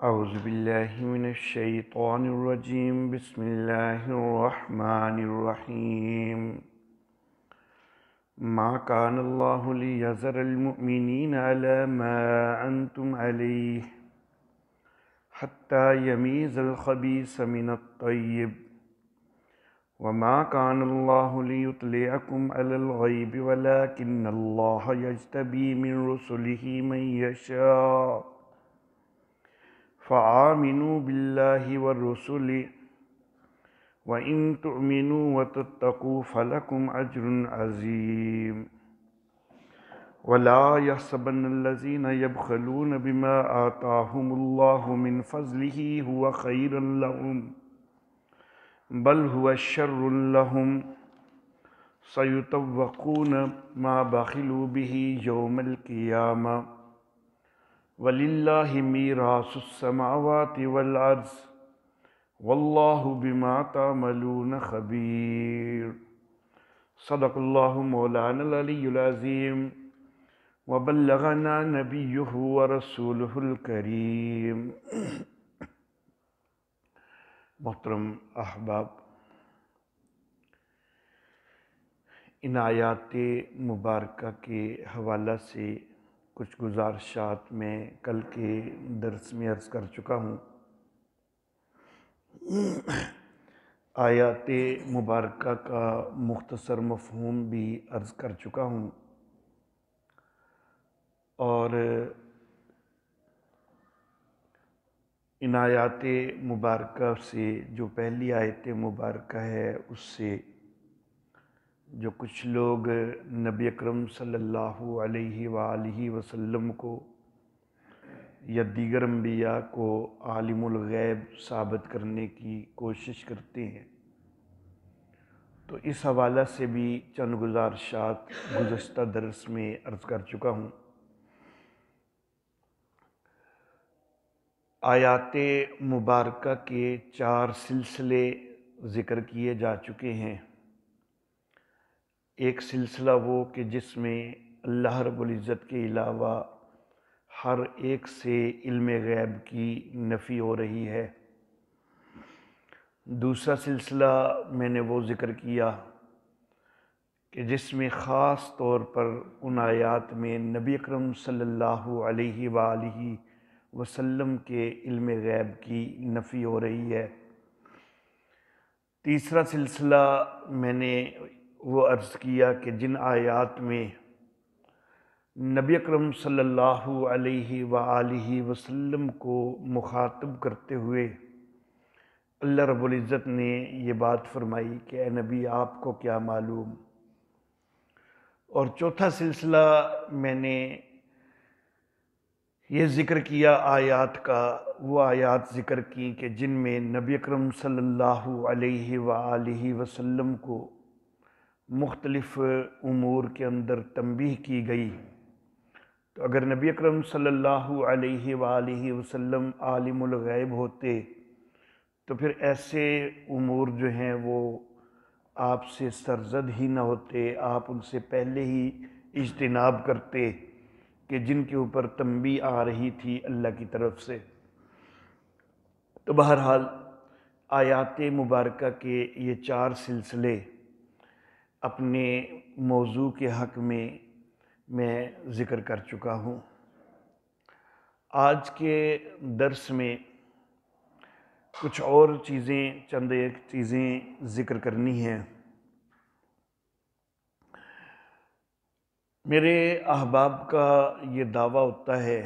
اعوذ باللہ من الشیطان الرجیم بسم اللہ الرحمن الرحیم ما کان اللہ لیذر المؤمنین علی ما انتم علیہ حتی یمیز الخبیث من الطیب وما کان اللہ لیطلعکم علی الغیب ولکن اللہ یجتبی من رسلہ من یشاء فآمنوا باللہ والرسل وإن تؤمنوا وتتقوا فلكم أجر عظيم ولا يحسبن الذين يبخلون بما آتاهم الله من فضله هو خيرا لهم بل هو شر لهم سيطوقون ما بخلوا به يوم القيامة وَلِلَّهِ مِيرَاثُ السَّمَاوَاتِ وَالْأَرْضِ وَاللَّهُ بِمَا تَعْمَلُونَ خَبِيرٌ صدق اللہ مولانا العلی العظیم وبلغنا نبیہ ورسولہ الکریم۔ محترم احباب، ان آیات مبارکہ کے حوالہ سے کچھ گزارشات میں کل کے درس میں عرض کر چکا ہوں۔ آیات مبارکہ کا مختصر مفہوم بھی عرض کر چکا ہوں، اور ان آیات مبارکہ سے جو پہلی آیت مبارکہ ہے اس سے جو کچھ لوگ نبی اکرم صلی اللہ علیہ وآلہ وسلم کو یا دیگر انبیاء کو عالم الغیب ثابت کرنے کی کوشش کرتے ہیں، تو اس حوالہ سے بھی چند گزارشات گزشتہ درس میں عرض کر چکا ہوں۔ آیات مبارکہ کے 4 سلسلے ذکر کیے جا چکے ہیں۔ ایک سلسلہ وہ کہ جس میں اللہ رب العزت کے علاوہ ہر ایک سے علم غیب کی نفی ہو رہی ہے۔ دوسرا سلسلہ میں نے وہ ذکر کیا کہ جس میں خاص طور پر ان آیات میں نبی اکرم صلی اللہ علیہ وآلہ وسلم کے علم غیب کی نفی ہو رہی ہے۔ تیسرا سلسلہ میں نے وہ عرض کیا کہ جن آیات میں نبی اکرم صلی اللہ علیہ وآلہ وسلم کو مخاطب کرتے ہوئے اللہ رب العزت نے یہ بات فرمائی کہ اے نبی آپ کو کیا معلوم۔ اور چوتھا سلسلہ میں نے یہ ذکر کیا آیات کا، وہ آیات ذکر کی کہ جن میں نبی اکرم صلی اللہ علیہ وآلہ وسلم کو مختلف امور کے اندر تنبیہ کی گئی۔ تو اگر نبی اکرم صلی اللہ علیہ وآلہ وسلم عالم الغیب ہوتے تو پھر ایسے امور جو ہیں وہ آپ سے سرزد ہی نہ ہوتے، آپ ان سے پہلے ہی اجتناب کرتے کہ جن کے اوپر تنبیہ آ رہی تھی اللہ کی طرف سے۔ تو بہرحال آیات مبارکہ کے یہ 4 سلسلے اپنے موضوع کے حق میں ذکر کر چکا ہوں۔ آج کے درس میں کچھ اور چند ایک چیزیں ذکر کرنی ہیں۔ میرے احباب کا یہ دعویٰ ہوتا ہے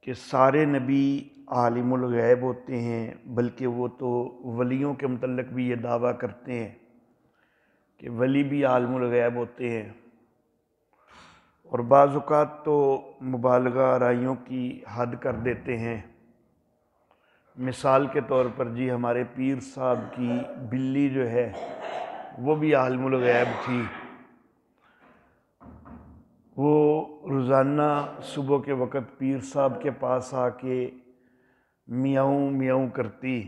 کہ سارے نبی عالم الغیب ہوتے ہیں، بلکہ وہ تو ولیوں کے متعلق بھی یہ دعویٰ کرتے ہیں کہ ولی بھی عالم الغیب ہوتے ہیں، اور بعض اوقات تو مبالغہ آرائیوں کی حد کر دیتے ہیں۔ مثال کے طور پر جی ہمارے پیر صاحب کی بلی جو ہے وہ بھی عالم الغیب تھی، وہ روزانہ صبح کے وقت پیر صاحب کے پاس آ کے میاؤں میاؤں کرتی،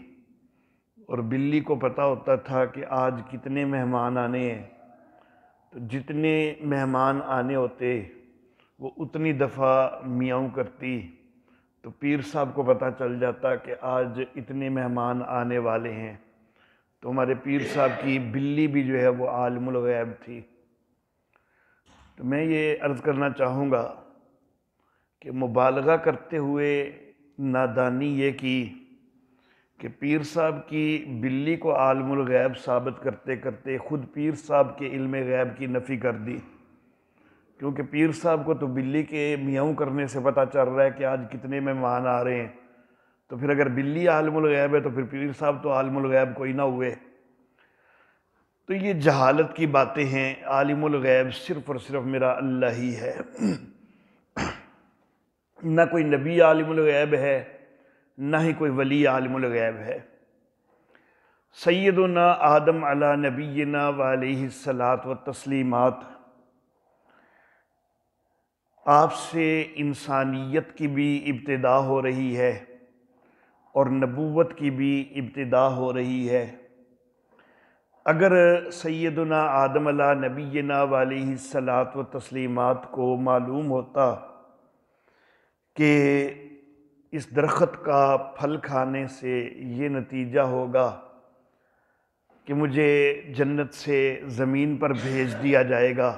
اور بلی کو پتہ ہوتا تھا کہ آج کتنے مہمان آنے ہیں، تو جتنے مہمان آنے ہوتے وہ اتنی دفعہ میاؤں کرتی، تو پیر صاحب کو پتہ چل جاتا کہ آج اتنے مہمان آنے والے ہیں، تو ہمارے پیر صاحب کی بلی بھی جو ہے وہ عالم الغیب تھی۔ تو میں یہ عرض کرنا چاہوں گا کہ مبالغہ کرتے ہوئے نادانی یہ کی کہ پیر صاحب کی بلی کو عالم الغیب ثابت کرتے کرتے خود پیر صاحب کے علم غیب کی نفی کر دی، کیونکہ پیر صاحب کو تو بلی کے میاؤں کرنے سے پتہ چل رہا ہے کہ آج کتنے مہمان آ رہے ہیں، تو پھر اگر بلی عالم الغیب ہے تو پھر پیر صاحب تو عالم الغیب کوئی نہ ہوئے۔ تو یہ جہالت کی باتیں ہیں، عالم الغیب صرف اور صرف میرا اللہ ہی ہے، نہ کوئی نبی عالم الغیب ہے، نہ ہی کوئی ولی عالم الغیب ہے۔ سیدنا آدم علی نبینا وعلیہ الصلاۃ والتسلیمات، آپ سے انسانیت کی بھی ابتدا ہو رہی ہے اور نبوت کی بھی ابتدا ہو رہی ہے۔ اگر سیدنا آدم علیہ نبینا وعلیہ الصلاۃ والتسلیمات کو معلوم ہوتا کہ اس درخت کا پھل کھانے سے یہ نتیجہ ہوگا کہ مجھے جنت سے زمین پر بھیج دیا جائے گا،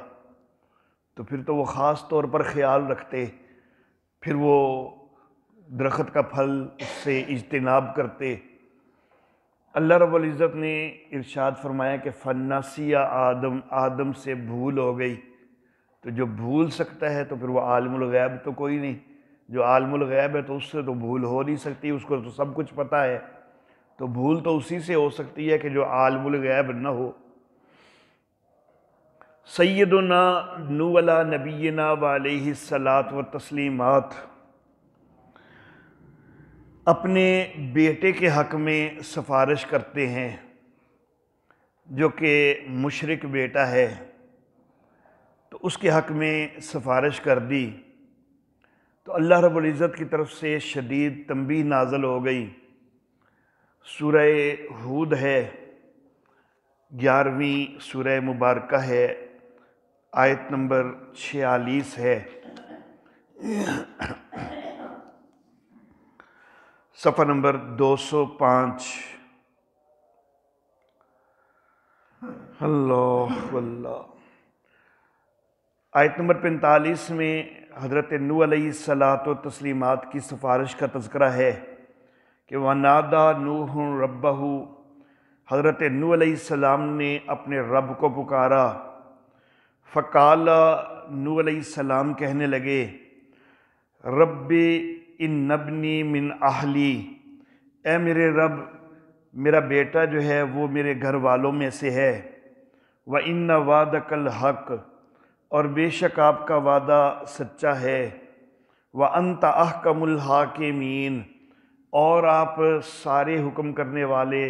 تو پھر تو وہ خاص طور پر خیال رکھتے، پھر وہ درخت کا پھل اس سے اجتناب کرتے۔ اللہ رب العزت نے ارشاد فرمایا کہ فنسی آدم سے بھول ہو گئی، تو جو بھول سکتا ہے تو پھر وہ عالم الغیب تو کوئی نہیں، جو عالم الغیب ہے تو اس سے تو بھول ہو نہیں سکتی، اس کو تو سب کچھ پتہ ہے، تو بھول تو اسی سے ہو سکتی ہے کہ جو عالم الغیب نہ ہو۔ سیدنا نوح علیہ نبینا وعلیہ الصلاۃ والتسلیمات اپنے بیٹے کے حق میں سفارش کرتے ہیں، جو کہ مشرک بیٹا ہے، تو اس کے حق میں سفارش کر دی تو اللہ رب العزت کی طرف سے شدید تنبیہ نازل ہو گئی۔ سورہ ہود ہے، 11ویں سورہ مبارکہ ہے، آیت نمبر 46 ہے، صفحہ نمبر 205۔ اللہ اللہ۔ آیت نمبر 45 میں حضرت نوح علیہ الصلاۃ والتسلیمات کی سفارش کا تذکرہ ہے کہ وَنَادَى نُوحٌ رَبَّهُ، حضرت نوح علیہ السلام نے اپنے رب کو پکارا۔ فقال، نوح علیہ السلام کہنے لگے، رب ان ابنی من اہلی، اے میرے رب میرا بیٹا جو ہے وہ میرے گھر والوں میں سے ہے، وَإِنَّ وَعْدَكَ الْحَقُّ، اور بے شک آپ کا وعدہ سچا ہے، وَأَنْتَ أَحْكَمُ الْحَاكِمِينَ، اور آپ سارے حکم کرنے والے،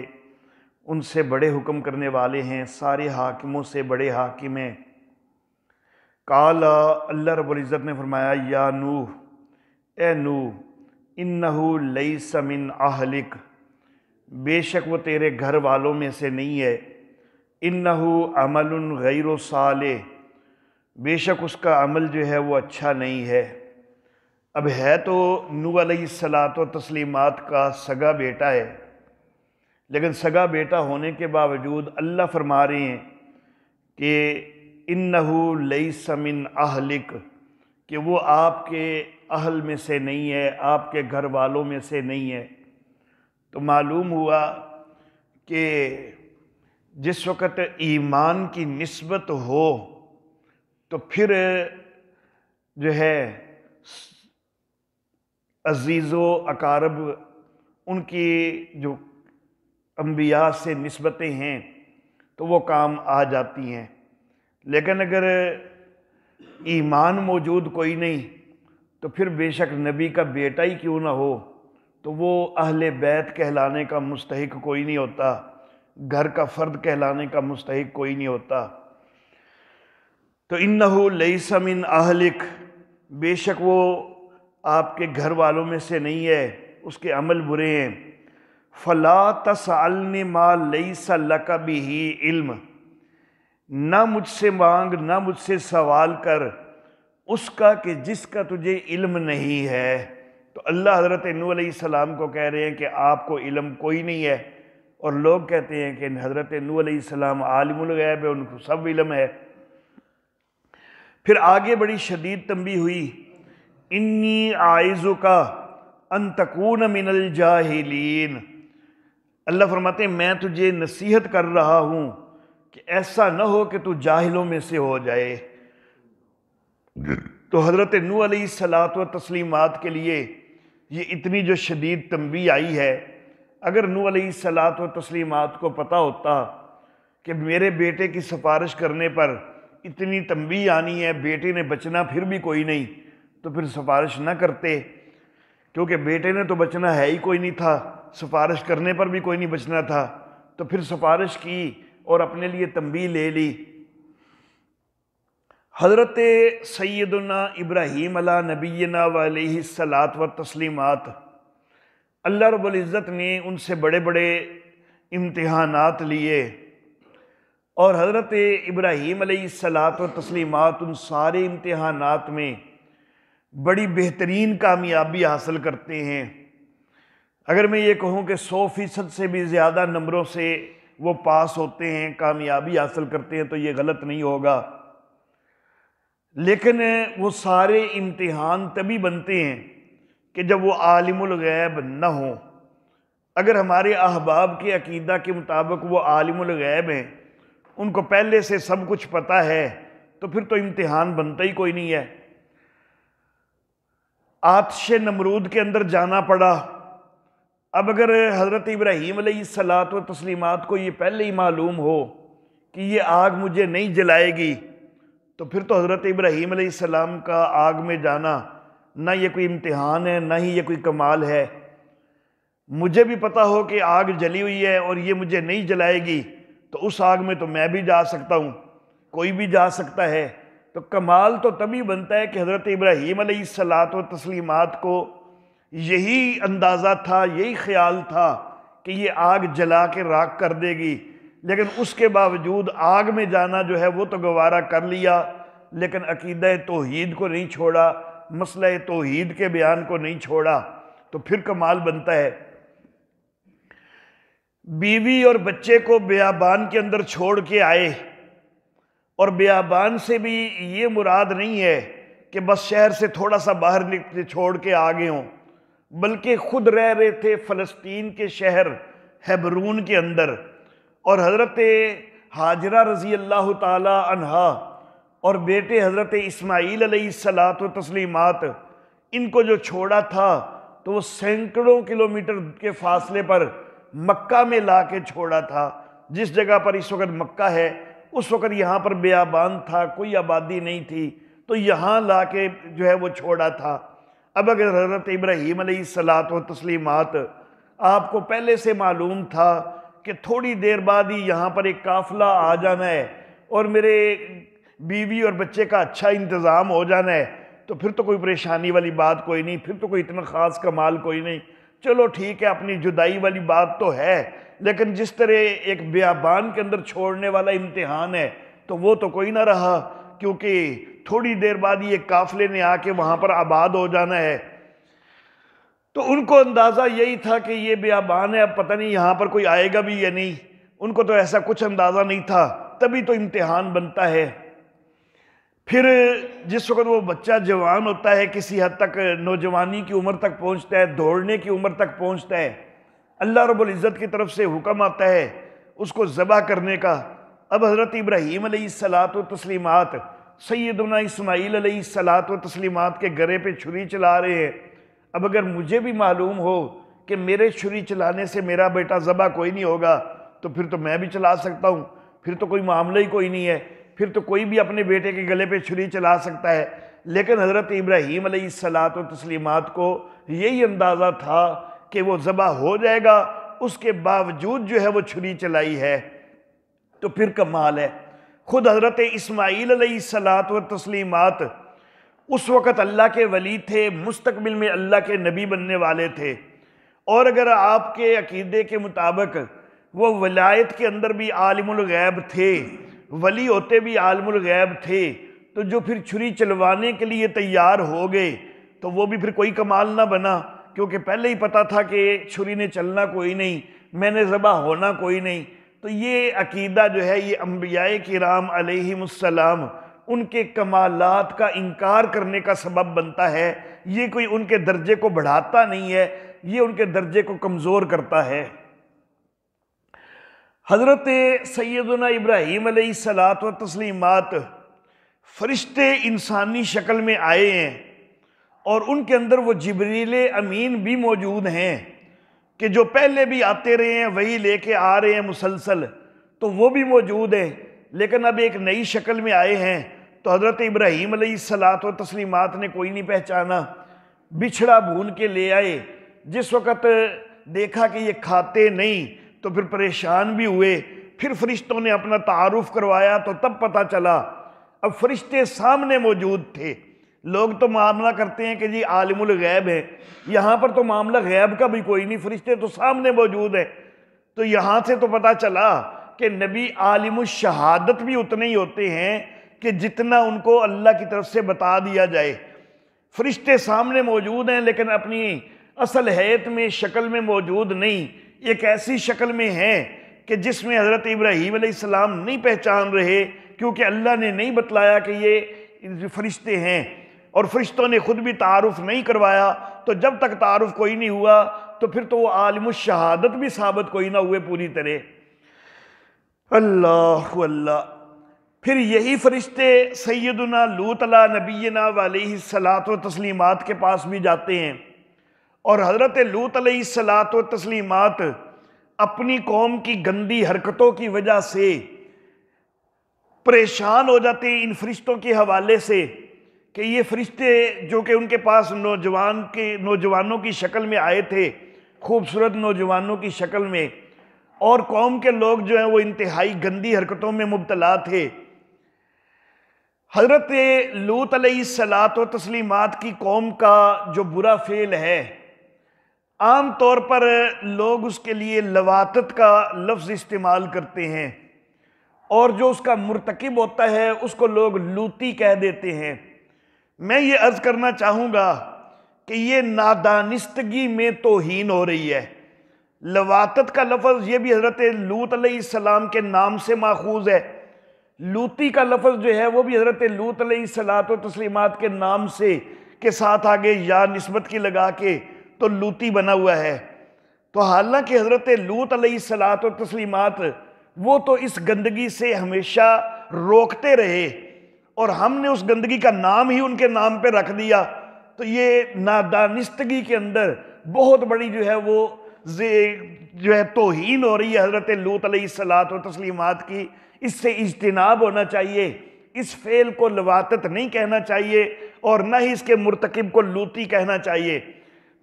ان سے بڑے حکم کرنے والے ہیں، سارے حاکموں سے بڑے حاکم ہیں۔ قال، اللہ رب العزت نے فرمایا، یا نوح، اے نوح، انہو لیس من اہلک، بے شک وہ تیرے گھر والوں میں سے نہیں ہے، انہو عمل غیر صالح، بے شک اس کا عمل جو ہے وہ اچھا نہیں ہے۔ اب ہے تو نوح علیہ الصلاۃ والتسلیمات کا سگا بیٹا ہے، لیکن سگا بیٹا ہونے کے باوجود اللہ فرما رہے ہیں کہ انہو لیس من اہلک، کہ وہ آپ کے اہل میں سے نہیں ہے، آپ کے گھر والوں میں سے نہیں ہے۔ تو معلوم ہوا کہ جس وقت ایمان کی نسبت ہو تو پھر جو ہے عزیز و اقارب، ان کی جو انبیاء سے نسبتیں ہیں تو وہ کام آ جاتی ہیں، لیکن اگر ایمان موجود کوئی نہیں تو پھر بے شک نبی کا بیٹا ہی کیوں نہ ہو تو وہ اہل بیت کہلانے کا مستحق کوئی نہیں ہوتا، گھر کا فرد کہلانے کا مستحق کوئی نہیں ہوتا۔ تو انہو لیس من اہلک، بے شک وہ آپ کے گھر والوں میں سے نہیں ہے، اس کے عمل برے ہیں۔ فلا تسألنی ما لیس لک بہ علم، نہ مجھ سے مانگ، نہ مجھ سے سوال کر اس کا کہ جس کا تجھے علم نہیں ہے۔ تو اللہ حضرت نوح علیہ السلام کو کہہ رہے ہیں کہ آپ کو علم کوئی نہیں ہے، اور لوگ کہتے ہیں کہ حضرت نوح علیہ السلام عالم الغیب ہے، ان کو سب علم ہے۔ پھر آگے بڑی شدید تنبیہ ہوئی، انی اعوذک ان تکون من الجاہلین۔ اللہ فرماتے ہیں میں تجھے نصیحت کر رہا ہوں کہ ایسا نہ ہو کہ تو جاہلوں میں سے ہو جائے۔ تو حضرت نوح علیہ الصلاۃ والتسلیمات کے لیے یہ اتنی جو شدید تنبیہ آئی ہے، اگر نوح علیہ الصلاۃ والتسلیمات کو پتہ ہوتا کہ میرے بیٹے کی سفارش کرنے پر اتنی تنبیہ آنی ہے، بیٹے نے بچنا پھر بھی کوئی نہیں، تو پھر سفارش نہ کرتے، کیونکہ بیٹے نے تو بچنا ہے ہی کوئی نہیں تھا، سفارش کرنے پر بھی کوئی نہیں بچنا تھا، تو پھر سفارش کی اور اپنے لیے تنبیہ لے لی۔ حضرت سیدنا ابراہیم علیہ نبینا علیہ الصلاۃ والتسلیمات، اللہ رب العزت نے ان سے بڑے بڑے امتحانات لیے، اور حضرت ابراہیم علیہ الصلاۃ والتسلیمات ان سارے امتحانات میں بڑی بہترین کامیابی حاصل کرتے ہیں۔ اگر میں یہ کہوں کہ 100% سے بھی زیادہ نمبروں سے وہ پاس ہوتے ہیں، کامیابی حاصل کرتے ہیں، تو یہ غلط نہیں ہوگا۔ لیکن وہ سارے امتحان تبھی بنتے ہیں کہ جب وہ عالم الغیب نہ ہوں۔ اگر ہمارے احباب کے عقیدہ کے مطابق وہ عالم الغیب ہیں، ان کو پہلے سے سب کچھ پتہ ہے، تو پھر تو امتحان بنتا ہی کوئی نہیں ہے۔ آتش نمرود کے اندر جانا پڑا۔ اب اگر حضرت ابراہیم علیہ الصلاۃ والتسلیمات کو یہ پہلے ہی معلوم ہو کہ یہ آگ مجھے نہیں جلائے گی، تو پھر تو حضرت ابراہیم علیہ السلام کا آگ میں جانا نہ یہ کوئی امتحان ہے، نہ ہی یہ کوئی کمال ہے۔ مجھے بھی پتہ ہو کہ آگ جلی ہوئی ہے اور یہ مجھے نہیں جلائے گی، تو اس آگ میں تو میں بھی جا سکتا ہوں، کوئی بھی جا سکتا ہے۔ تو کمال تو تبھی بنتا ہے کہ حضرت ابراہیم علیہ الصلاۃ والتسلیمات کو یہی اندازہ تھا، یہی خیال تھا کہ یہ آگ جلا کے راکھ کر دے گی، لیکن اس کے باوجود آگ میں جانا جو ہے وہ تو گوارا کر لیا، لیکن عقیدہ توحید کو نہیں چھوڑا، مسئلہ توحید کے بیان کو نہیں چھوڑا، تو پھر کمال بنتا ہے۔ بیوی اور بچے کو بیابان کے اندر چھوڑ کے آئے، اور بیابان سے بھی یہ مراد نہیں ہے کہ بس شہر سے تھوڑا سا باہر چھوڑ کے آگے ہوں، بلکہ خود رہ رہے تھے فلسطین کے شہر ہیبرون کے اندر، اور حضرت ہاجرہ رضی اللہ تعالی عنہا اور بیٹے حضرت اسماعیل علیہ الصلاۃ والتسلیمات، ان کو جو چھوڑا تھا تو وہ سینکڑوں کلومیٹر کے فاصلے پر مکہ میں لا کے چھوڑا تھا۔ جس جگہ پر اس وقت مکہ ہے، اس وقت یہاں پر بیابان تھا، کوئی آبادی نہیں تھی، تو یہاں لا کے جو ہے وہ چھوڑا تھا۔ اب اگر حضرت ابراہیم علیہ الصلاۃ والتسلیمات آپ کو پہلے سے معلوم تھا کہ تھوڑی دیر بعد ہی یہاں پر ایک قافلہ آ جانا ہے اور میرے بیوی اور بچے کا اچھا انتظام ہو جانا ہے، تو پھر تو کوئی پریشانی والی بات کوئی نہیں، پھر تو کوئی اتنا خاص کمال کوئی نہیں۔ چلو ٹھیک ہے، اپنی جدائی والی بات تو ہے، لیکن جس طرح ایک بیابان کے اندر چھوڑنے والا امتحان ہے تو وہ تو کوئی نہ رہا، کیونکہ تھوڑی دیر بعد یہ قافلے نے آ کے وہاں پر آباد ہو جانا ہے۔ تو ان کو اندازہ یہی تھا کہ یہ بیابان ہے، اب پتہ نہیں یہاں پر کوئی آئے گا بھی یا نہیں، ان کو تو ایسا کچھ اندازہ نہیں تھا، تبھی تو امتحان بنتا ہے۔ پھر جس وقت وہ بچہ جوان ہوتا ہے، کسی حد تک نوجوانی کی عمر تک پہنچتا ہے، دوڑنے کی عمر تک پہنچتا ہے، اللہ رب العزت کی طرف سے حکم آتا ہے اس کو ذبح کرنے کا۔ اب حضرت ابراہیم علیہ الصلاۃ والتسلیمات سیدنا اسماعیل علیہ الصلاۃ والتسلیمات کے گرے پہ چھری چلا رہے ہیں۔ اب اگر مجھے بھی معلوم ہو کہ میرے چھری چلانے سے میرا بیٹا ذبح کوئی نہیں ہوگا، تو پھر تو میں بھی چلا سکتا ہوں، پھر تو کوئی معاملہ ہی کوئی نہیں ہے، پھر تو کوئی بھی اپنے بیٹے کے گلے پہ چھری چلا سکتا ہے۔ لیکن حضرت ابراہیم علیہ الصلاۃ والتسلیمات کو یہی اندازہ تھا کہ وہ ذبح ہو جائے گا، اس کے باوجود جو ہے وہ چھری چلائی ہے، تو پھر کمال ہے۔ خود حضرت اسماعیل علیہ الصلاۃ والتسلیمات اس وقت اللہ کے ولی تھے، مستقبل میں اللہ کے نبی بننے والے تھے، اور اگر آپ کے عقیدے کے مطابق وہ ولایت کے اندر بھی عالم الغیب تھے، ولی ہوتے بھی عالم الغیب تھے، تو جو پھر چھری چلوانے کے لیے تیار ہو گئے تو وہ بھی پھر کوئی کمال نہ بنا، کیونکہ پہلے ہی پتا تھا کہ چھری نے چلنا کوئی نہیں، میں نے ذبح ہونا کوئی نہیں۔ تو یہ عقیدہ جو ہے یہ انبیاء کرام علیہم السلام ان کے کمالات کا انکار کرنے کا سبب بنتا ہے۔ یہ کوئی ان کے درجے کو بڑھاتا نہیں ہے، یہ ان کے درجے کو کمزور کرتا ہے۔ حضرت سیدنا ابراہیم علیہ الصلاۃ والتسلیمات فرشتے انسانی شکل میں آئے ہیں، اور ان کے اندر وہ جبریل امین بھی موجود ہیں کہ جو پہلے بھی آتے رہے ہیں، وہی لے کے آ رہے ہیں مسلسل، تو وہ بھی موجود ہیں، لیکن اب ایک نئی شکل میں آئے ہیں۔ تو حضرت ابراہیم علیہ الصلاۃ والتسلیمات نے کوئی نہیں پہچانا، بچھڑا بھون کے لے آئے۔ جس وقت دیکھا کہ یہ کھاتے نہیں تو پھر پریشان بھی ہوئے، پھر فرشتوں نے اپنا تعارف کروایا تو تب پتہ چلا اب فرشتے سامنے موجود تھے۔ لوگ تو معاملہ کرتے ہیں کہ جی عالم الغیب ہے، یہاں پر تو معاملہ غیب کا بھی کوئی نہیں، فرشتے تو سامنے موجود ہیں۔ تو یہاں سے تو پتہ چلا کہ نبی عالم الشہادت بھی اتنے ہی ہوتے ہیں کہ جتنا ان کو اللہ کی طرف سے بتا دیا جائے۔ فرشتے سامنے موجود ہیں لیکن اپنی اصل حیت میں، شکل میں موجود نہیں، ایک ایسی شکل میں ہیں کہ جس میں حضرت ابراہیم علیہ السلام نہیں پہچان رہے، کیونکہ اللہ نے نہیں بتلایا کہ یہ فرشتے ہیں، اور فرشتوں نے خود بھی تعارف نہیں کروایا۔ تو جب تک تعارف کوئی نہیں ہوا تو پھر تو وہ عالم الشہادت بھی ثابت کوئی نہ ہوئے پوری طرح۔ اللہ اللہ۔ پھر یہی فرشتے سیدنا لوط علیہ نبینا علیہ الصلاۃ والتسلیمات کے پاس بھی جاتے ہیں، اور حضرت لوط علیہ الصلاۃ والتسلیمات اپنی قوم کی گندی حرکتوں کی وجہ سے پریشان ہو جاتے ہیں ان فرشتوں کے حوالے سے کہ یہ فرشتے جو کہ ان کے پاس نوجوانوں کی شکل میں آئے تھے، خوبصورت نوجوانوں کی شکل میں، اور قوم کے لوگ جو ہیں وہ انتہائی گندی حرکتوں میں مبتلا تھے۔ حضرت لوط علیہ الصلاۃ والتسلیمات کی قوم کا جو برا فعل ہے، عام طور پر لوگ اس کے لیے لواطت کا لفظ استعمال کرتے ہیں، اور جو اس کا مرتکب ہوتا ہے اس کو لوگ لوطی کہہ دیتے ہیں۔ میں یہ عرض کرنا چاہوں گا کہ یہ نادانستگی میں توہین ہو رہی ہے۔ لواطت کا لفظ یہ بھی حضرت لوط علیہ السلام کے نام سے ماخوذ ہے، لوطی کا لفظ جو ہے وہ بھی حضرت لوط علیہ الصلاۃ والتسلیمات کے نام سے کے ساتھ آگے یا نسبت کی لگا کے تو لوطی بنا ہوا ہے۔ تو حالانکہ حضرت لوط علیہ الصلاۃ والتسلیمات وہ تو اس گندگی سے ہمیشہ روکتے رہے، اور ہم نے اس گندگی کا نام ہی ان کے نام پہ رکھ دیا، تو یہ نادانستگی کے اندر بہت بڑی جو ہے وہ توہین ہو رہی ہے حضرت لوط علیہ الصلاۃ والتسلیمات کی۔ اس سے اجتناب ہونا چاہیے، اس فعل کو لواطت نہیں کہنا چاہیے، اور نہ ہی اس کے مرتکب کو لوطی کہنا چاہیے۔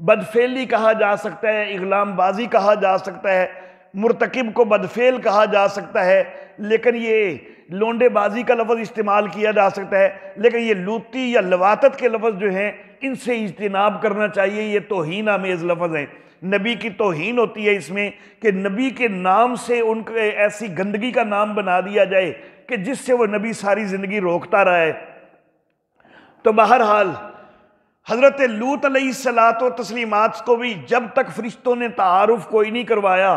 بدفعلی کہا جا سکتا ہے، اغلام بازی کہا جا سکتا ہے، مرتکب کو بدفعل کہا جا سکتا ہے، لیکن یہ لونڈے بازی کا لفظ استعمال کیا جا سکتا ہے، لیکن یہ لوطی یا لواطت کے لفظ جو ہیں ان سے اجتناب کرنا چاہیے۔ یہ توہین آمیز لفظ ہیں، نبی کی توہین ہوتی ہے اس میں کہ نبی کے نام سے ان کو ایسی گندگی کا نام بنا دیا جائے کہ جس سے وہ نبی ساری زندگی روکتا رہا ہے۔ تو بہرحال حضرت لوط علیہ الصلاۃ والتسلیمات کو بھی جب تک فرشتوں نے تعارف کوئی نہیں کروایا،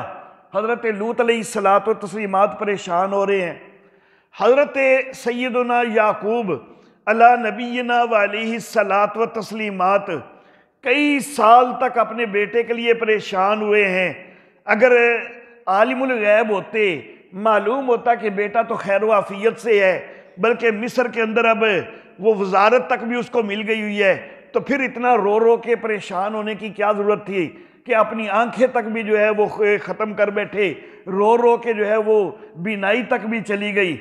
حضرت لوط علیہ الصلاۃ والتسلیمات پریشان ہو رہے ہیں۔ حضرت سیدنا یعقوب علی نبینا علیہ الصلاۃ والتسلیمات کئی سال تک اپنے بیٹے کے لیے پریشان ہوئے ہیں۔ اگر عالم الغیب ہوتے، معلوم ہوتا کہ بیٹا تو خیر و عافیت سے ہے، بلکہ مصر کے اندر اب وہ وزارت تک بھی اس کو مل گئی ہوئی ہے، تو پھر اتنا رو رو کے پریشان ہونے کی کیا ضرورت تھی کہ اپنی آنکھیں تک بھی جو ہے وہ ختم کر بیٹھے، رو رو کے جو ہے وہ بینائی تک بھی چلی گئی۔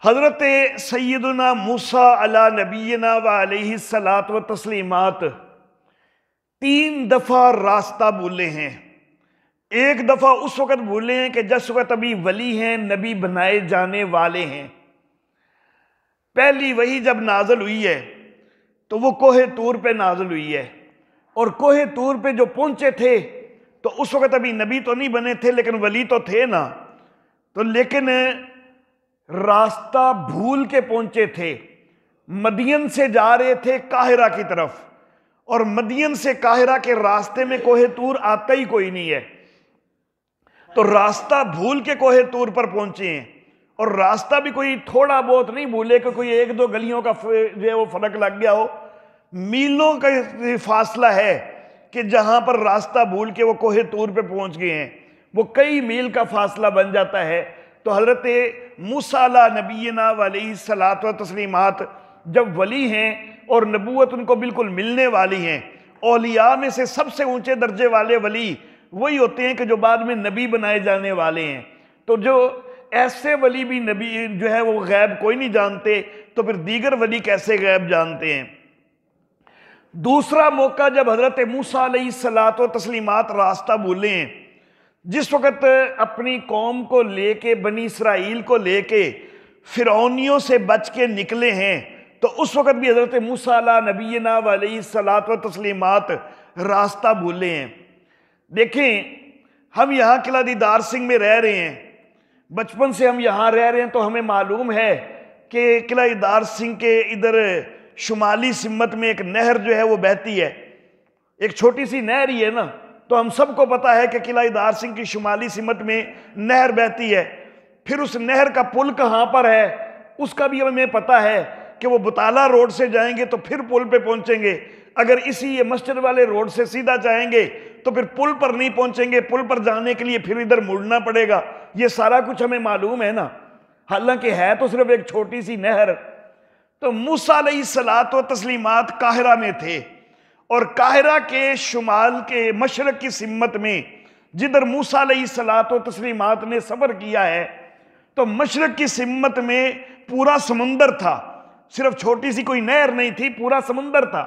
حضرت سیدنا موسیٰ علی نبینا علیہ الصلاۃ والتسلیمات 3 دفعہ راستہ بھولے ہیں۔ ایک دفعہ اس وقت بھولے ہیں کہ جس وقت ابھی ولی ہیں، نبی بنائے جانے والے ہیں۔ پہلی وحی جب نازل ہوئی ہے تو وہ کوہ طور پہ نازل ہوئی ہے، اور کوہ طور پہ جو پہنچے تھے تو اس وقت ابھی نبی تو نہیں بنے تھے لیکن ولی تو تھے نا، تو لیکن راستہ بھول کے پہنچے تھے۔ مدین سے جا رہے تھے قاہرہ کی طرف، اور مدین سے قاہرہ کے راستے میں کوہ طور آتا ہی کوئی نہیں ہے، تو راستہ بھول کے کوہ طور پر پہنچے ہیں، اور راستہ بھی کوئی تھوڑا بہت نہیں بھولے کہ کوئی ایک دو گلیوں کا جو ہے وہ فرق لگ گیا ہو، میلوں کا فاصلہ ہے کہ جہاں پر راستہ بھول کے وہ کوہ طور پہ پہنچ گئے ہیں، وہ کئی میل کا فاصلہ بن جاتا ہے۔ تو حضرت موسیٰ علیہ نبینا علیہ الصلاۃ والتسلیمات جب ولی ہیں اور نبوت ان کو بالکل ملنے والی ہیں، اولیاء میں سے سب سے اونچے درجے والے ولی وہی ہوتے ہیں کہ جو بعد میں نبی بنائے جانے والے ہیں، تو جو ایسے ولی بھی نبی جو ہے وہ غیب کوئی نہیں جانتے، تو پھر دیگر ولی کیسے غیب جانتے ہیں؟ دوسرا موقع جب حضرت موسیٰ علیہ الصلاۃ والتسلیمات راستہ بھولے ہیں، جس وقت اپنی قوم کو لے کے، بنی اسرائیل کو لے کے فرعونیوں سے بچ کے نکلے ہیں، تو اس وقت بھی حضرت موسیٰ علیہ نبینا علیہ الصلاۃ والتسلیمات راستہ بھولے ہیں۔ دیکھیں، ہم یہاں قلعہ دیدار سنگھ میں رہ رہے ہیں، بچپن سے ہم یہاں رہ رہے ہیں، تو ہمیں معلوم ہے کہ قلعہ دیدار سنگھ کے ادھر شمالی سمت میں ایک نہر جو ہے وہ بہتی ہے، ایک چھوٹی سی نہر ہی ہے نا، تو ہم سب کو پتا ہے کہ قلعہ دیدار سنگھ کی شمالی سمت میں نہر بہتی ہے۔ پھر اس نہر کا پل کہاں پر ہے اس کا بھی ہمیں پتا ہے کہ وہ بطالہ روڈ سے جائیں گے تو پھر پل پہ پہنچیں گے، اگر اسی یہ مسجد والے روڈ سے سیدھا جائیں گے تو پھر پل پر نہیں پہنچیں گے، پل پر جانے کے لیے پھر ادھر مڑنا پڑے گا، یہ سارا کچھ ہمیں معلوم ہے نا، حالانکہ ہے تو صرف ایک چھوٹی سی نہر۔ تو موسیٰ علیہ الصلاۃ والتسلیمات قاہرہ میں تھے، اور قاہرہ کے شمال کے مشرق کی سمت میں جدھر موسیٰ علیہ الصلاۃ والتسلیمات نے سفر کیا ہے، تو مشرق کی سمت میں پورا سمندر تھا، صرف چھوٹی سی کوئی نہر نہیں تھی، پورا سمندر تھا۔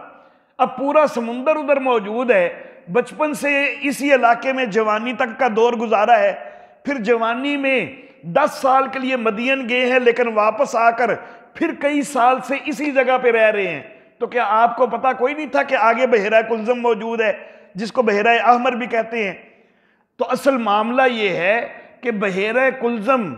اب پورا سمندر ادھر موجود ہے، بچپن سے اسی علاقے میں جوانی تک کا دور گزارا ہے، پھر جوانی میں 10 سال کے لیے مدین گئے ہیں، لیکن واپس آ کر پھر کئی سال سے اسی جگہ پہ رہ رہے ہیں۔ تو کیا آپ کو پتا کوئی نہیں تھا کہ آگے بحیرہ کلزم موجود ہے، جس کو بحیرہ احمر بھی کہتے ہیں؟ تو اصل معاملہ یہ ہے کہ بحیرہ کلزم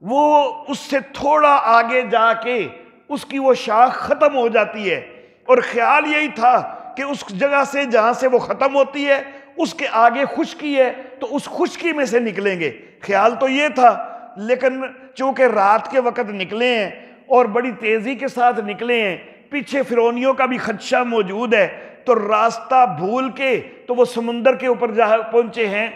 وہ اس سے تھوڑا آگے جا کے اس کی وہ شاخ ختم ہو جاتی ہے، اور خیال یہی تھا کہ اس جگہ سے جہاں سے وہ ختم ہوتی ہے اس کے آگے خشکی ہے، تو اس خشکی میں سے نکلیں گے، خیال تو یہ تھا۔ لیکن چونکہ رات کے وقت نکلے ہیں اور بڑی تیزی کے ساتھ نکلے ہیں، پیچھے فرعونیوں کا بھی خدشہ موجود ہے، تو راستہ بھول کے تو وہ سمندر کے اوپر جا پہنچے ہیں۔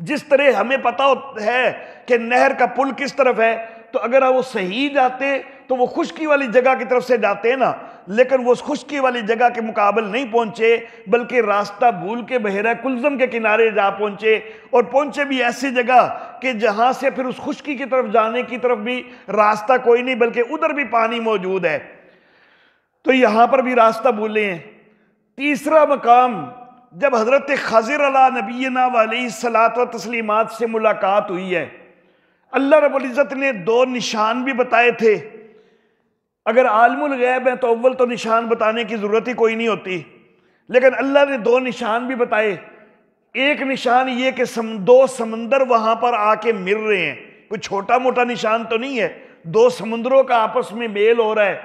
جس طرح ہمیں پتا ہے کہ نہر کا پل کس طرف ہے، تو اگر وہ صحیح جاتے تو وہ خشکی والی جگہ کی طرف سے جاتے نا، لیکن وہ اس خشکی والی جگہ کے مقابل نہیں پہنچے، بلکہ راستہ بھول کے بحیرہ کلزم کے کنارے جا پہنچے، اور پہنچے بھی ایسی جگہ کہ جہاں سے پھر اس خشکی کی طرف جانے کی طرف بھی راستہ کوئی نہیں، بلکہ ادھر بھی پانی موجود ہے، تو یہاں پر بھی راستہ بھولے ہیں۔ تیسرا مقام جب حضرت خضر علیہ نبینا علیہ الصلاۃ والتسلیمات سے ملاقات ہوئی ہے، اللہ رب العزت نے 2 نشان بھی بتائے تھے۔ اگر عالم الغیب ہیں تو اول تو نشان بتانے کی ضرورت ہی کوئی نہیں ہوتی، لیکن اللہ نے 2 نشان بھی بتائے۔ ایک نشان یہ کہ 2 سمندر وہاں پر آ کے مل رہے ہیں، کوئی چھوٹا موٹا نشان تو نہیں ہے، 2 سمندروں کا آپس میں میل ہو رہا ہے۔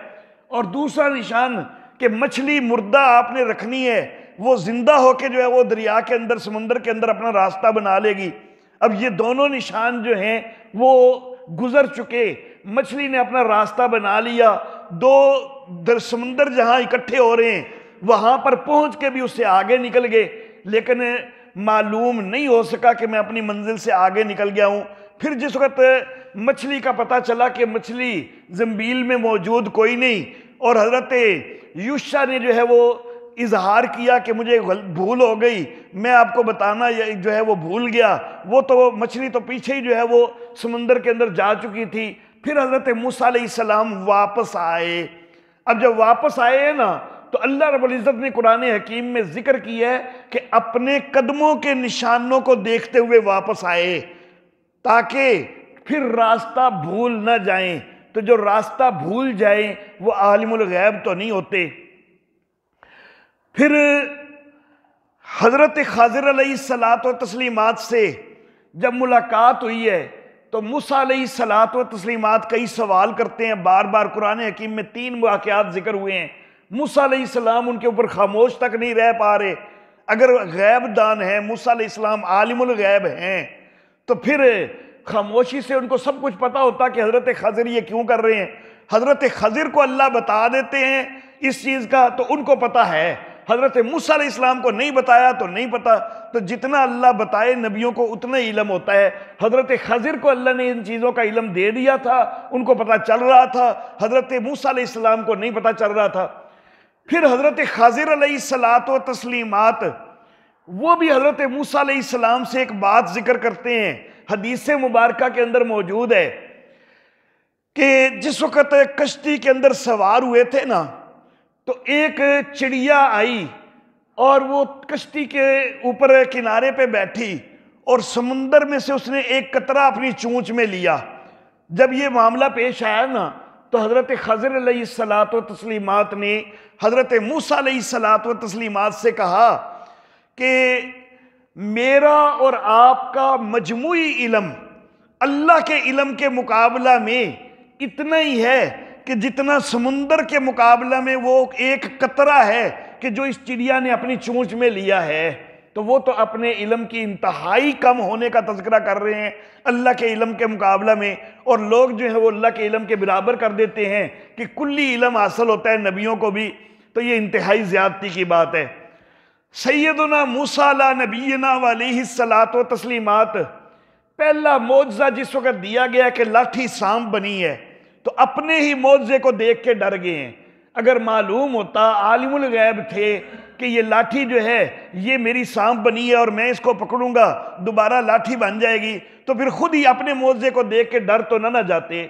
اور دوسرا نشان کہ مچھلی مردہ آپ نے رکھنی ہے، وہ زندہ ہو کے جو ہے وہ دریا کے اندر، سمندر کے اندر اپنا راستہ بنا لے گی۔ اب یہ دونوں نشان جو ہیں وہ گزر چکے، مچھلی نے اپنا راستہ بنا لیا، 2 سمندر جہاں اکٹھے ہو رہے ہیں وہاں پر پہنچ کے بھی اس سے آگے نکل گئے، لیکن معلوم نہیں ہو سکا کہ میں اپنی منزل سے آگے نکل گیا ہوں۔ پھر جس وقت مچھلی کا پتہ چلا کہ مچھلی زنبیل میں موجود کوئی نہیں، اور حضرت یوشع نے جو ہے وہ اظہار کیا کہ مجھے بھول ہو گئی، میں آپ کو بتانا جو ہے وہ بھول گیا، وہ تو مچھلی تو پیچھے ہی جو ہے وہ سمندر کے اندر جا چکی تھی۔ پھر حضرت موسیٰ علیہ السلام واپس آئے۔ اب جب واپس آئے ہیں نا، تو اللہ رب العزت نے قرآن حکیم میں ذکر کیا ہے کہ اپنے قدموں کے نشانوں کو دیکھتے ہوئے واپس آئے، تاکہ پھر راستہ بھول نہ جائیں۔ تو جو راستہ بھول جائیں وہ عالم الغیب تو نہیں ہوتے۔ پھر حضرت خضر علیہ الصلاۃ والتسلیمات سے جب ملاقات ہوئی ہے تو موسیٰ علیہ الصلوۃ و تسلیمات کئی سوال کرتے ہیں، بار بار قرآن حکیم میں 3 واقعات ذکر ہوئے ہیں۔ موسیٰ علیہ السلام ان کے اوپر خاموش تک نہیں رہ پا رہے۔ اگر غیب دان ہیں، موسیٰ علیہ السلام عالم الغیب ہیں، تو پھر خاموشی سے ان کو سب کچھ پتا ہوتا کہ حضرت خضر یہ کیوں کر رہے ہیں۔ حضرت خضر کو اللہ بتا دیتے ہیں اس چیز کا تو ان کو پتا ہے، حضرت موسیٰ علیہ السلام کو نہیں بتایا تو نہیں پتا۔ تو جتنا اللہ بتائے نبیوں کو اتنا ہی علم ہوتا ہے۔ حضرت خضر کو اللہ نے ان چیزوں کا علم دے دیا تھا، ان کو پتا چل رہا تھا، حضرت موسیٰ علیہ السلام کو نہیں پتا چل رہا تھا۔ پھر حضرت خضر علیہ الصلوۃ و تسلیمات وہ بھی حضرت موسیٰ علیہ السلام سے ایک بات ذکر کرتے ہیں، حدیث مبارکہ کے اندر موجود ہے کہ جس وقت کشتی کے اندر سوار ہوئے تھے نا، تو ایک چڑیا آئی اور وہ کشتی کے اوپر کنارے پہ بیٹھی اور سمندر میں سے اس نے ایک قطرہ اپنی چونچ میں لیا۔ جب یہ معاملہ پیش آیا نا تو حضرت خضر علیہ الصلوۃ و تسلیمات نے حضرت موسیٰ علیہ الصلوۃ و تسلیمات سے کہا کہ میرا اور آپ کا مجموعی علم اللہ کے علم کے مقابلہ میں اتنا ہی ہے کہ جتنا سمندر کے مقابلہ میں وہ ایک قطرہ ہے کہ جو اس چڑیا نے اپنی چونچ میں لیا ہے۔ تو وہ تو اپنے علم کی انتہائی کم ہونے کا تذکرہ کر رہے ہیں اللہ کے علم کے مقابلہ میں، اور لوگ جو ہیں وہ اللہ کے علم کے برابر کر دیتے ہیں کہ کلی علم حاصل ہوتا ہے نبیوں کو بھی، تو یہ انتہائی زیادتی کی بات ہے۔ سیدنا موسیٰ علیہ نبینا علیہ الصلوۃ و تسلیمات پہلا معجزہ جس وقت دیا گیا کہ لاٹھی سانپ بنی ہے تو اپنے ہی معجزے کو دیکھ کے ڈر گئے ہیں۔ اگر معلوم ہوتا، عالم الغیب تھے کہ یہ لاٹھی جو ہے یہ میری سانپ بنی ہے اور میں اس کو پکڑوں گا دوبارہ لاٹھی بن جائے گی، تو پھر خود ہی اپنے معجزے کو دیکھ کے ڈر تو نہ جاتے۔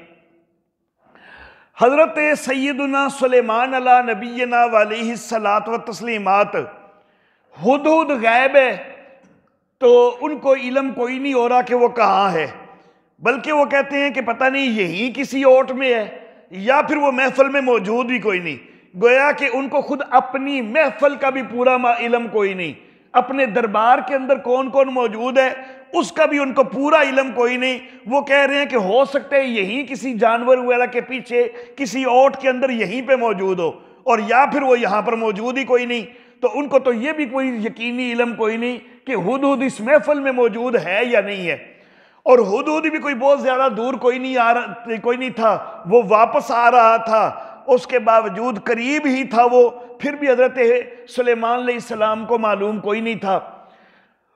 حضرت سیدنا سلیمان علیہ نبینا علیہ الصلوۃ و تسلیمات ہدہد غیب ہے تو ان کو علم کوئی نہیں ہو رہا کہ وہ کہاں ہے، بلکہ وہ کہتے ہیں کہ پتہ نہیں یہی کسی اوٹ میں ہے یا پھر وہ محفل میں موجود بھی کوئی نہیں۔ گویا کہ ان کو خود اپنی محفل کا بھی پورا علم کوئی نہیں، اپنے دربار کے اندر کون کون موجود ہے اس کا بھی ان کو پورا علم کوئی نہیں۔ وہ کہہ رہے ہیں کہ ہو سکتا ہے یہی کسی جانور وغیرہ کے پیچھے کسی اوٹ کے اندر یہیں پہ موجود ہو، اور یا پھر وہ یہاں پر موجود ہی کوئی نہیں۔ تو ان کو تو یہ بھی کوئی یقینی علم کوئی نہیں کہ ہدہد اس محفل میں موجود ہے یا نہیں ہے، اور ہدہد بھی کوئی بہت زیادہ دور کوئی نہیں تھا، وہ واپس آ رہا تھا، اس کے باوجود قریب ہی تھا وہ، پھر بھی حضرت سلیمان علیہ السلام کو معلوم کوئی نہیں تھا۔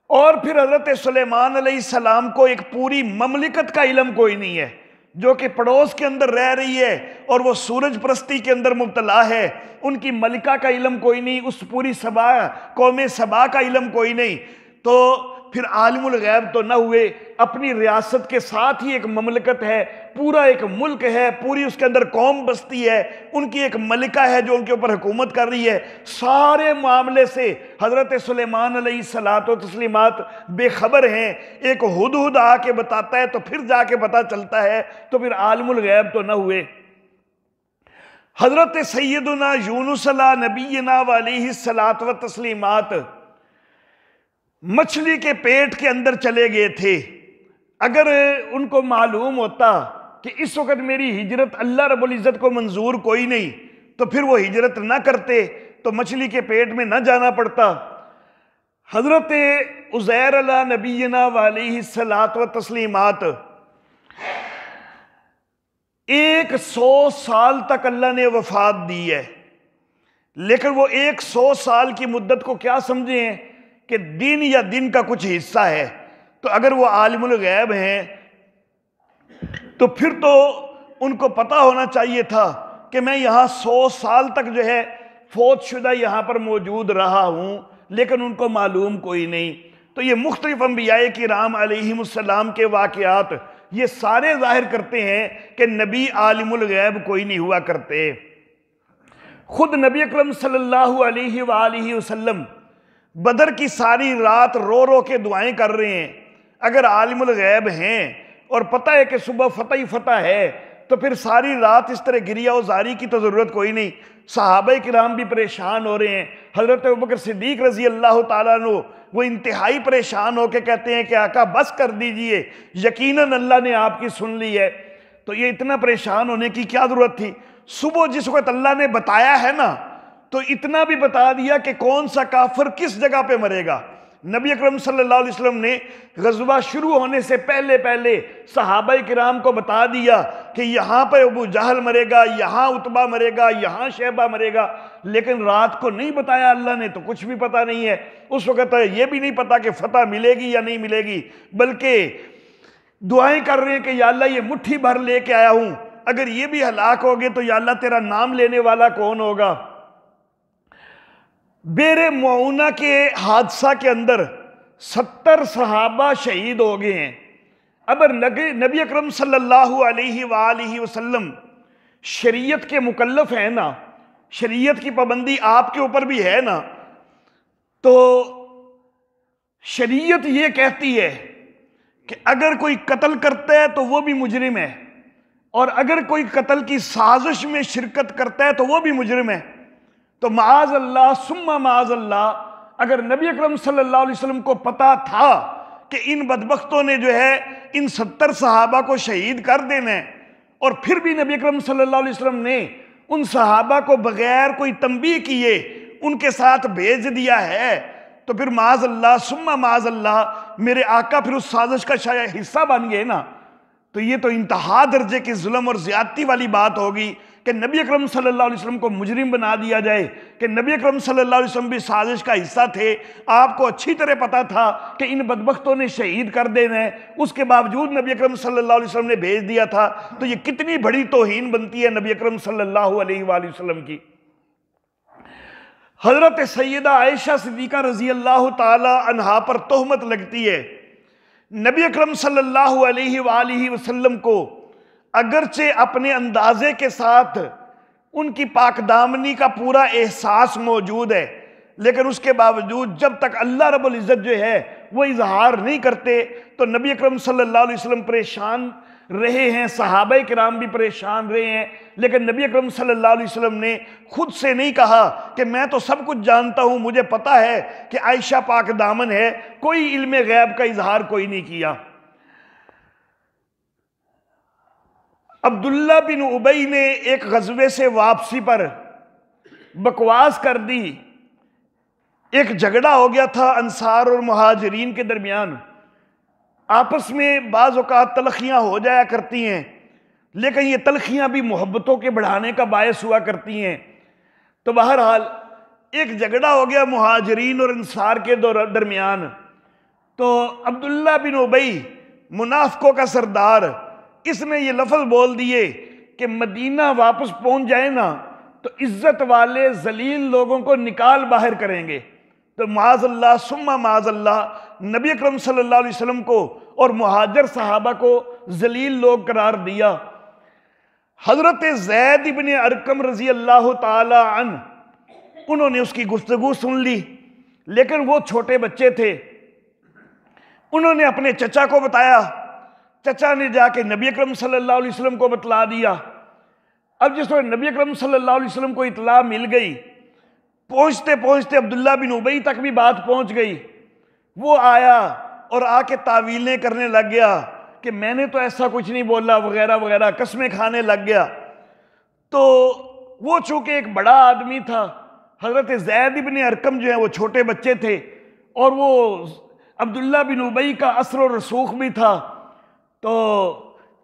اور پھر حضرت سلیمان علیہ السلام کو ایک پوری مملکت کا علم کوئی نہیں ہے جو کہ پڑوس کے اندر رہ رہی ہے اور وہ سورج پرستی کے اندر مبتلا ہے، ان کی ملکہ کا علم کوئی نہیں، اس پوری سبا قوم سبا کا علم کوئی نہیں۔ تو پھر عالم الغیب تو نہ ہوئے، اپنی ریاست کے ساتھ ہی ایک مملکت ہے، پورا ایک ملک ہے، پوری اس کے اندر قوم بستی ہے، ان کی ایک ملکہ ہے جو ان کے اوپر حکومت کر رہی ہے۔ سارے معاملے سے حضرت سلیمان علیہ الصلوۃ و تسلیمات بے خبر ہیں۔ ایک ہدہد آ کے بتاتا ہے تو پھر جا کے پتہ چلتا ہے، تو پھر عالم الغیب تو نہ ہوئے۔ حضرت سیدنا یونس علیہ نبینا علیہ الصلوۃ و تسلیمات مچھلی کے پیٹ کے اندر چلے گئے تھے۔ اگر ان کو معلوم ہوتا کہ اس وقت میری ہجرت اللہ رب العزت کو منظور کوئی نہیں تو پھر وہ ہجرت نہ کرتے، تو مچھلی کے پیٹ میں نہ جانا پڑتا۔ حضرت عزیر علیہ نبینا علیہ الصلوۃ و تسلیمات 100 سال تک اللہ نے وفات دی ہے، لیکن وہ 100 سال کی مدت کو کیا سمجھیں کہ دن یا دن کا کچھ حصہ ہے۔ تو اگر وہ عالم الغیب ہیں تو پھر تو ان کو پتہ ہونا چاہیے تھا کہ میں یہاں 100 سال تک جو ہے فوت شدہ یہاں پر موجود رہا ہوں، لیکن ان کو معلوم کوئی نہیں۔ تو یہ مختلف انبیاء کرام علیہم السلام کے واقعات یہ سارے ظاہر کرتے ہیں کہ نبی عالم الغیب کوئی نہیں ہوا کرتے۔ خود نبی اکرم صلی اللہ علیہ وآلہ وسلم بدر کی ساری رات رو رو کے دعائیں کر رہے ہیں۔ اگر عالم الغیب ہیں اور پتہ ہے کہ صبح فتح ہی فتح ہے تو پھر ساری رات اس طرح گریہ و زاری کی تو ضرورت کوئی نہیں۔ صحابہ کرام بھی پریشان ہو رہے ہیں، حضرت ابوبکر صدیق رضی اللہ تعالیٰ عنہ وہ انتہائی پریشان ہو کے کہتے ہیں کہ آقا بس کر دیجئے، یقیناً اللہ نے آپ کی سن لی ہے۔ تو یہ اتنا پریشان ہونے کی کیا ضرورت تھی؟ صبح جس وقت اللہ نے بتایا ہے نا، تو اتنا بھی بتا دیا کہ کون سا کافر کس جگہ پہ مرے گا۔ نبی اکرم صلی اللہ علیہ وسلم نے غزوہ شروع ہونے سے پہلے صحابہ کرام کو بتا دیا کہ یہاں پہ ابو جہل مرے گا، یہاں عتبہ مرے گا، یہاں شیبہ مرے گا، لیکن رات کو نہیں بتایا اللہ نے، تو کچھ بھی پتہ نہیں ہے۔ اس وقت یہ بھی نہیں پتا کہ فتح ملے گی یا نہیں ملے گی، بلکہ دعائیں کر رہے ہیں کہ یا اللہ یہ مٹھی بھر لے کے آیا ہوں، اگر یہ بھی ہلاک ہو گئے تو یا اللہ تیرا نام لینے والا کون ہوگا۔ بئر معونہ کے حادثہ کے اندر 70 صحابہ شہید ہو گئے ہیں۔ اب نبی اکرم صلی اللہ علیہ وآلہ وسلم شریعت کے مکلف ہیں نا، شریعت کی پابندی آپ کے اوپر بھی ہے نا، تو شریعت یہ کہتی ہے کہ اگر کوئی قتل کرتا ہے تو وہ بھی مجرم ہے، اور اگر کوئی قتل کی سازش میں شرکت کرتا ہے تو وہ بھی مجرم ہے۔ تو معاذ اللہ ثم معاذ اللہ، اگر نبی اکرم صلی اللہ علیہ وسلم کو پتا تھا کہ ان بدبختوں نے جو ہے ان 70 صحابہ کو شہید کر دینا ہے، اور پھر بھی نبی اکرم صلی اللہ علیہ وسلم نے ان صحابہ کو بغیر کوئی تنبیہ کیے ان کے ساتھ بھیج دیا ہے، تو پھر معاذ اللہ ثم معاذ اللہ میرے آقا پھر اس سازش کا شاید حصہ بن گئے نا۔ تو یہ تو انتہا درجے کی ظلم اور زیادتی والی بات ہوگی کہ نبی اکرم صلی اللہ علیہ وسلم کو مجرم بنا دیا جائے، کہ نبی اکرم صلی اللہ علیہ وسلم بھی سازش کا حصہ تھے، آپ کو اچھی طرح پتا تھا کہ ان بدبختوں نے شہید کر دینا ہے، اس کے باوجود نبی اکرم صلی اللہ علیہ وسلم نے بھیج دیا تھا، تو یہ کتنی بڑی توہین بنتی ہے نبی اکرم صلی اللہ علیہ وآلہ وسلم کی۔ حضرت سیدہ عائشہ صدیقہ رضی اللہ تعالی عنہا پر تہمت لگتی ہے۔ نبی اکرم صلی اللہ علیہ وآلہ وسلم کو اگرچہ اپنے اندازے کے ساتھ ان کی پاک دامنی کا پورا احساس موجود ہے، لیکن اس کے باوجود جب تک اللہ رب العزت جو ہے وہ اظہار نہیں کرتے تو نبی اکرم صلی اللہ علیہ وسلم پریشان رہے ہیں، صحابہ کرام بھی پریشان رہے ہیں، لیکن نبی اکرم صلی اللہ علیہ وسلم نے خود سے نہیں کہا کہ میں تو سب کچھ جانتا ہوں، مجھے پتا ہے کہ عائشہ پاک دامن ہے، کوئی علم غیب کا اظہار کوئی نہیں کیا۔ عبداللہ بن ابی نے ایک غزوے سے واپسی پر بکواس کر دی، ایک جھگڑا ہو گیا تھا انصار اور مہاجرین کے درمیان، آپس میں بعض اوقات تلخیاں ہو جایا کرتی ہیں، لیکن یہ تلخیاں بھی محبتوں کے بڑھانے کا باعث ہوا کرتی ہیں۔ تو بہرحال ایک جھگڑا ہو گیا مہاجرین اور انصار کے درمیان، تو عبداللہ بن ابی منافقوں کا سردار، اس نے یہ لفظ بول دیے کہ مدینہ واپس پہنچ جائے نا تو عزت والے ذلیل لوگوں کو نکال باہر کریں گے۔ تو معاذ اللہ ثم معاذ اللہ نبی اکرم صلی اللہ علیہ وسلم کو اور مہاجر صحابہ کو ذلیل لوگ قرار دیا۔ حضرت زید بن ارقم رضی اللہ تعالی عنہ، انہوں نے اس کی گفتگو سن لی، لیکن وہ چھوٹے بچے تھے، انہوں نے اپنے چچا کو بتایا، چچا نے جا کے نبی اکرم صلی اللہ علیہ وسلم کو بتلا دیا۔ اب جس وقت نبی اکرم صلی اللہ علیہ وسلم کو اطلاع مل گئی، پہنچتے پہنچتے عبداللہ بن ابی تک بھی بات پہنچ گئی، وہ آیا اور آ کے تعویلیں کرنے لگ گیا کہ میں نے تو ایسا کچھ نہیں بولا وغیرہ وغیرہ، قسمیں کھانے لگ گیا۔ تو وہ چونکہ ایک بڑا آدمی تھا، حضرت زید بن ارقم جو ہیں وہ چھوٹے بچے تھے، اور وہ عبداللہ بن ابی کا اثر و رسوخ بھی تھا، تو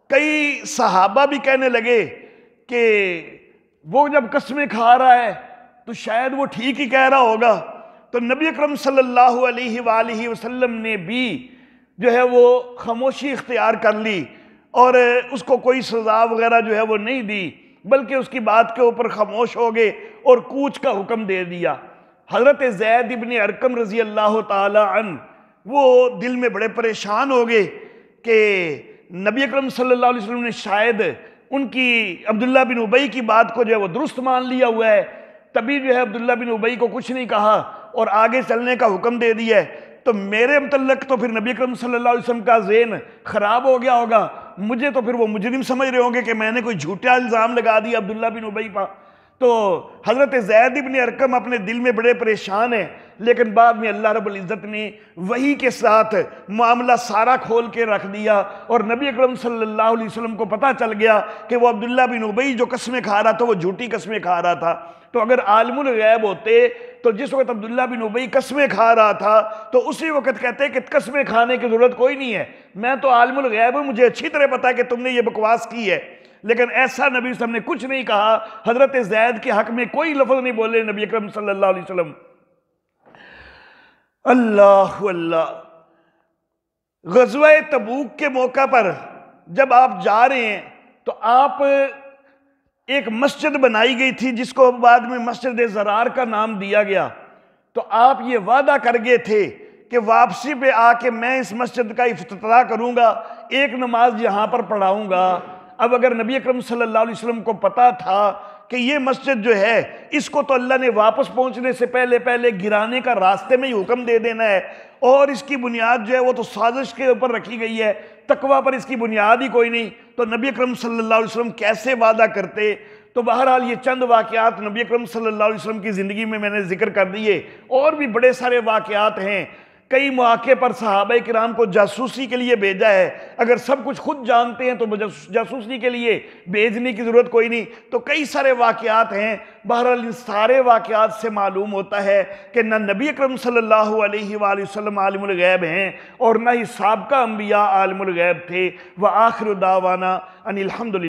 کئی صحابہ بھی کہنے لگے کہ وہ جب قسمیں کھا رہا ہے تو شاید وہ ٹھیک ہی کہہ رہا ہوگا۔ تو نبی اکرم صلی اللہ علیہ وآلہ وسلم نے بھی جو ہے وہ خاموشی اختیار کر لی، اور اس کو کوئی سزا وغیرہ جو ہے وہ نہیں دی، بلکہ اس کی بات کے اوپر خاموش ہو گئے اور کوچ کا حکم دے دیا۔ حضرت زید بن ارقم رضی اللہ تعالی عنہ وہ دل میں بڑے پریشان ہو گئے کہ نبی اکرم صلی اللہ علیہ وسلم نے شاید ان کی عبداللہ بن ابی کی بات کو جو ہے وہ درست مان لیا ہوا ہے، تبھی جو ہے عبداللہ بن ابی کو کچھ نہیں کہا اور آگے چلنے کا حکم دے دیا ہے۔ تو میرے متعلق تو پھر نبی اکرم صلی اللہ علیہ وسلم کا ذہن خراب ہو گیا ہوگا، مجھے تو پھر وہ مجرم سمجھ رہے ہوں گے کہ میں نے کوئی جھوٹا الزام لگا دیا عبداللہ بن ابی پر۔ تو حضرت زید بن ارقم اپنے دل میں بڑے پریشان ہیں، لیکن بعد میں اللہ رب العزت نے وحی کے ساتھ معاملہ سارا کھول کے رکھ دیا، اور نبی اکرم صلی اللہ علیہ وسلم کو پتہ چل گیا کہ وہ عبداللہ بن ابی جو قسمیں کھا رہا تھا وہ جھوٹی قسمیں کھا رہا تھا۔ تو اگر عالم الغیب ہوتے تو جس وقت عبداللہ بن ابی قسمیں کھا رہا تھا تو اسی وقت کہتے کہ قسمیں کھانے کی ضرورت کوئی نہیں ہے، میں تو عالم الغیب ہوں، مجھے اچھی طرح پتا ہے کہ تم نے یہ بکواس کی ہے۔ لیکن ایسا نبی صلی اللہ علیہ وسلم نے کچھ نہیں کہا، حضرت زید کے حق میں کوئی لفظ نہیں بولے نبی اکرم صلی اللہ علیہ وسلم۔ اللہ اللہ، غزوہ تبوک کے موقع پر جب آپ جا رہے ہیں تو آپ ایک مسجد بنائی گئی تھی جس کو بعد میں مسجد زرار کا نام دیا گیا، تو آپ یہ وعدہ کر گئے تھے کہ واپسی پہ آ کے میں اس مسجد کا افتتاح کروں گا، ایک نماز یہاں پر پڑھاؤں گا۔ اب اگر نبی اکرم صلی اللہ علیہ وسلم کو پتا تھا کہ یہ مسجد جو ہے اس کو تو اللہ نے واپس پہنچنے سے پہلے گرانے کا راستے میں ہی حکم دے دینا ہے، اور اس کی بنیاد جو ہے وہ تو سازش کے اوپر رکھی گئی ہے، تقوی پر اس کی بنیاد ہی کوئی نہیں، تو نبی اکرم صلی اللہ علیہ وسلم کیسے وعدہ کرتے؟ تو بہرحال یہ چند واقعات نبی اکرم صلی اللہ علیہ وسلم کی زندگی میں نے ذکر کر دیے، اور بھی بڑے سارے واقعات ہیں۔ کئی مواقع پر صحابہ کرام کو جاسوسی کے لیے بھیجا ہے، اگر سب کچھ خود جانتے ہیں تو جاسوسی کے لیے بھیجنے کی ضرورت کوئی نہیں، تو کئی سارے واقعات ہیں۔ بہرحال ان سارے واقعات سے معلوم ہوتا ہے کہ نہ نبی اکرم صلی اللہ علیہ وآلہ وسلم عالم الغیب ہیں، اور نہ ہی سابقہ انبیاء عالم الغیب تھے۔ وآخر دعوانا ان الحمدللہ۔